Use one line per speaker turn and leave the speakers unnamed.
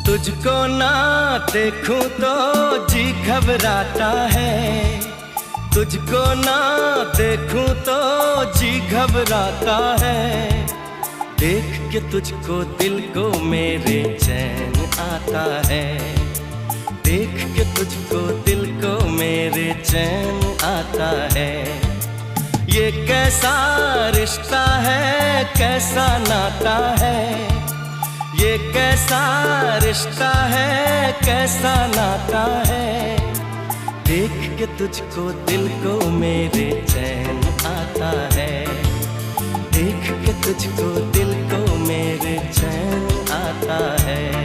तुझको ना देखूं तो जी घबराता है, तुझको ना देखूं तो जी घबराता है। देख के तुझको दिल को मेरे चैन आता है, देख के तुझको दिल को मेरे चैन आता है। ये कैसा रिश्ता है, कैसा नाता है, ये कैसा रिश्ता है, कैसा नाता है। देख के तुझको दिल को मेरे चैन आता है, देख के तुझको दिल को मेरे चैन आता है।